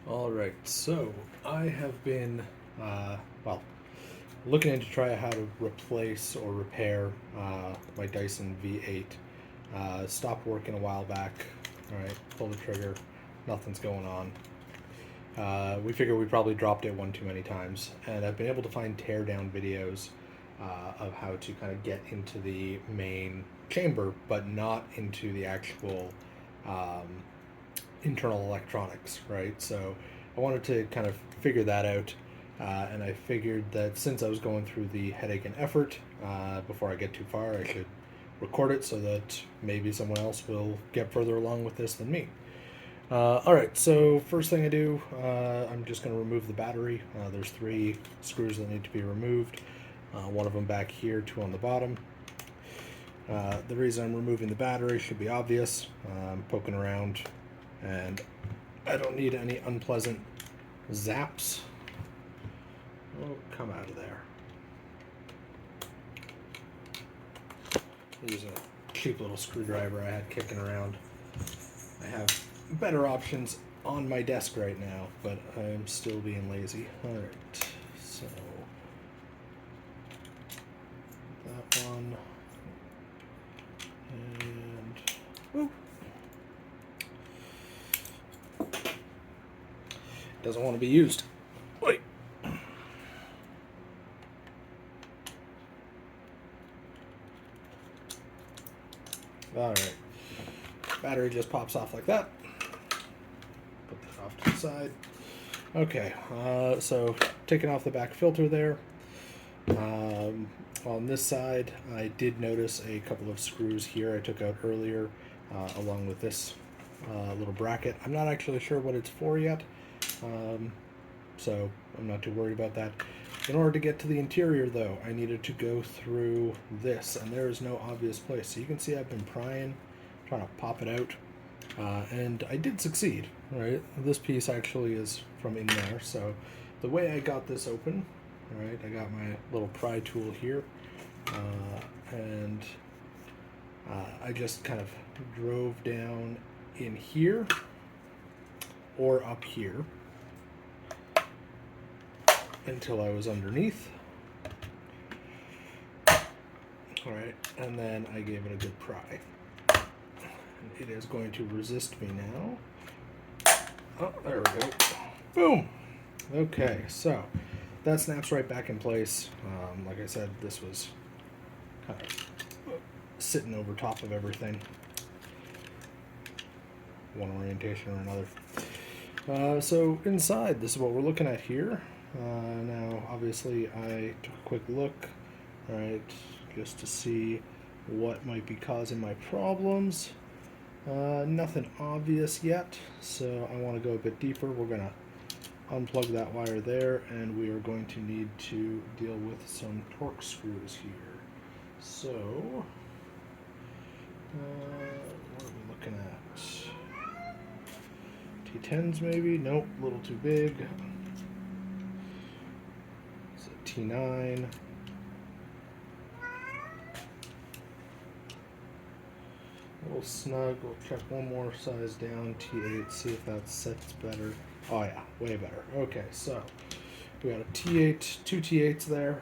All right, so I have been, well, looking into try how to replace or repair my Dyson V8. Stopped working a while back. All right, pull the trigger, nothing's going on. We figured we probably dropped it one too many times, and I've been able to find teardown videos of how to kind of get into the main chamber, but not into the actual um, internal electronics, right? So I wanted to kind of figure that out. And I figured that since I was going through the headache and effort, before I get too far, I should record it so that maybe someone else will get further along with this than me. All right, so first thing I do, I'm just going to remove the battery. There's 3 screws that need to be removed. One of them back here, 2 on the bottom. The reason I'm removing the battery should be obvious. I'm poking around and I don't need any unpleasant zaps. Oh, come out of there. Use a cheap little screwdriver I had kicking around. I have better options on my desk right now, but I'm still being lazy. Alright, so that one. And whoop. Doesn't want to be used. Wait. Alright. Battery just pops off like that. Put that off to the side. Okay, so taking off the back filter there. On this side, I did notice a couple of screws here I took out earlier, along with this little bracket. I'm not actually sure what it's for yet, so I'm not too worried about that. In order to get to the interior, though, I needed to go through this, and there is no obvious place. So you can see I've been prying, trying to pop it out, and I did succeed, right? This piece actually is from in there, so the way I got this open, right, I got my little pry tool here, and I just kind of drove down in here or up here until I was underneath. Alright, and then I gave it a good pry. It is going to resist me now. Oh, there we go. Boom! Okay, so that snaps right back in place. Like I said, this was kind of sitting over top of everything. One orientation or another. So inside, this is what we're looking at here. Now, obviously, I took a quick look, right, just to see what might be causing my problems. Nothing obvious yet, so I want to go a bit deeper. We're going to unplug that wire there, and we are going to need to deal with some torque screws here. So, what are we looking at? T10s maybe? Nope, a little too big. It's a T9. A little snug. We'll check one more size down, T8, see if that sets better. Oh yeah, way better. Okay, so we got a T8, 2 T8s there.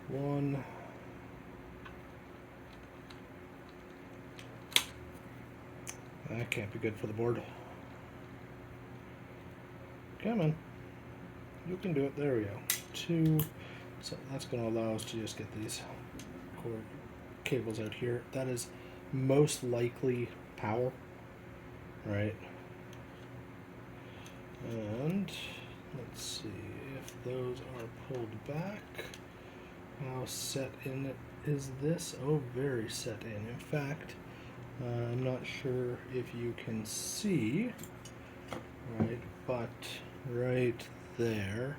One. That can't be good for the board. Come on. You can do it. There we go. 2. So that's going to allow us to just get these cord cables out here. That is most likely power, right? And let's see if those are pulled back. How set in is this? Oh, very set in. In fact, I'm not sure if you can see, right, but right there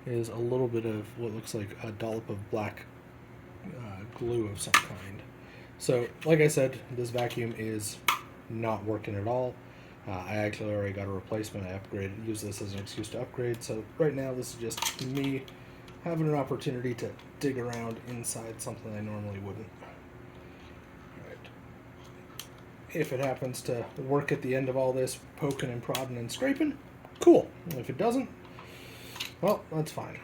is a little bit of what looks like a dollop of black glue of some kind. So, like I said, this vacuum is not working at all. I actually already got a replacement. I upgraded, used this as an excuse to upgrade. So right now, this is just me having an opportunity to dig around inside something I normally wouldn't. Alright. If it happens to work at the end of all this poking and prodding and scraping, cool. If it doesn't, well, that's fine.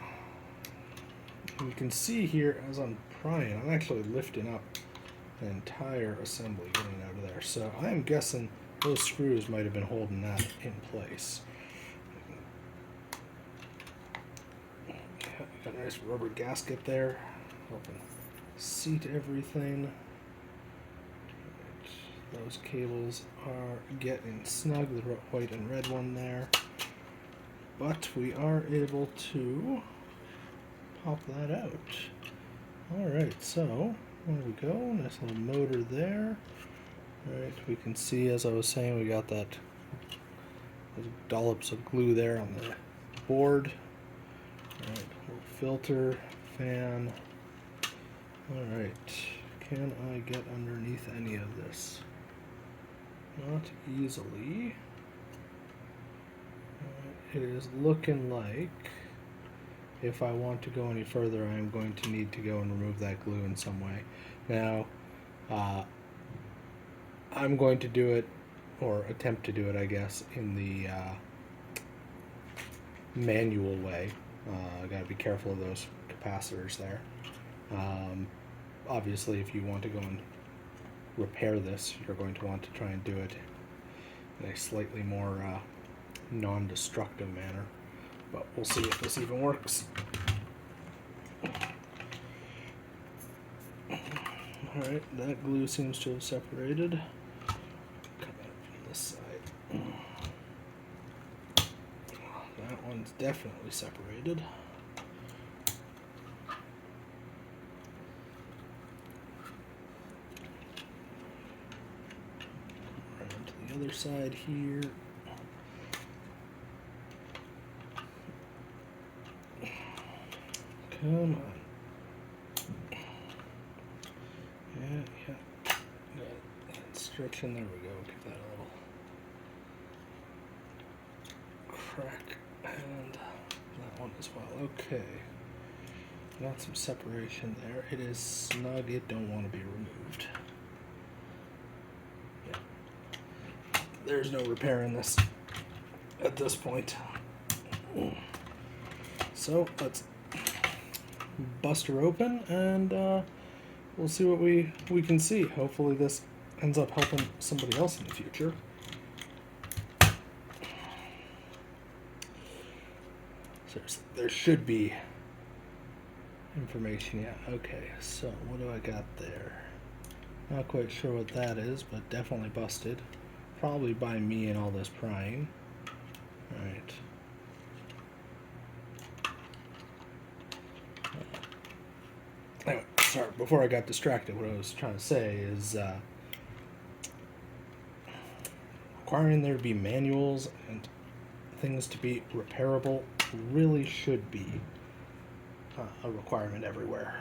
And you can see here as I'm prying, I'm actually lifting up an entire assembly getting out of there. So I'm guessing those screws might have been holding that in place. Got a nice rubber gasket there, helping seat everything. Those cables are getting snug, the white and red one there. But we are able to pop that out. Alright, so there we go, nice little motor there. Alright, we can see, as I was saying, we got that those dollops of glue there on the board. Alright, little filter, fan. Alright, can I get underneath any of this? Not easily. It is looking like if I want to go any further, I am going to need to go and remove that glue in some way. Now, I'm going to do it, or attempt to do it, I guess, in the manual way. I gotta be careful of those capacitors there. Obviously, if you want to go and repair this, you're going to want to try and do it in a slightly more non-destructive manner. But we'll see if this even works. Alright, that glue seems to have separated. Come out from this side. That one's definitely separated. Around to the other side here. Come on. Yeah. Stretching, there we go. Give that a little crack. And that one as well. Okay. Got some separation there. It is snug. It don't want to be removed. Yeah. There's no repairing this at this point. So let's bust her open and we'll see what we can see. Hopefully this ends up helping somebody else in the future. Seriously, there should be information. Yeah, okay, so what do I got there? Not quite sure what that is, but definitely busted. Probably by me and all this prying. Alright. Anyway, sorry, before I got distracted, what I was trying to say is requiring there to be manuals and things to be repairable really should be a requirement everywhere.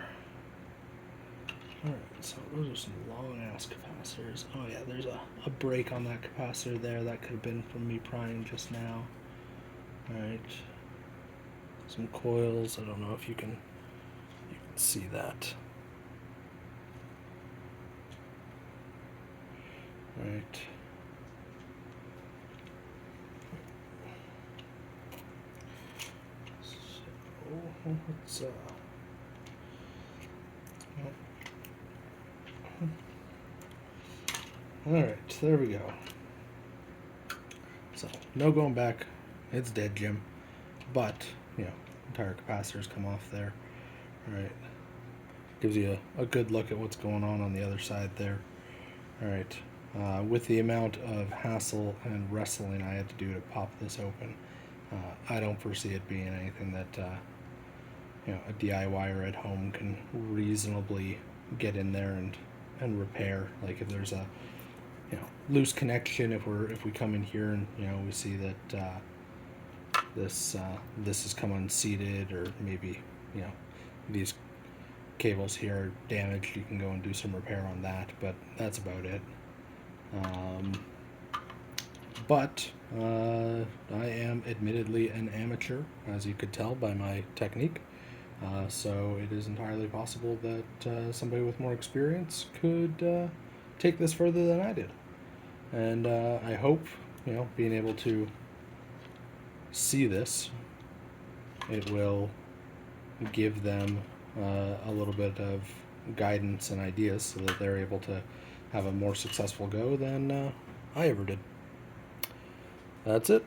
Alright, so those are some long ass capacitors. Oh yeah, there's a break on that capacitor there. That could have been from me prying just now. Alright. Some coils. I don't know if you can see that. Right. So let's alright, there we go. So no going back. It's dead, Jim. But, you know, entire capacitors come off there. Alright. Gives you a good look at what's going on the other side there. Alright. With the amount of hassle and wrestling I had to do to pop this open, I don't foresee it being anything that you know, a DIYer at home can reasonably get in there and repair. Like if there's a loose connection, if we come in here and we see that this has come unseated, or maybe these cables here are damaged, you can go and do some repair on that, but that's about it. But I am admittedly an amateur, as you could tell by my technique. So it is entirely possible that somebody with more experience could take this further than I did. And I hope, being able to see this, it will give them a little bit of guidance and ideas so that they're able to have a more successful go than I ever did. That's it.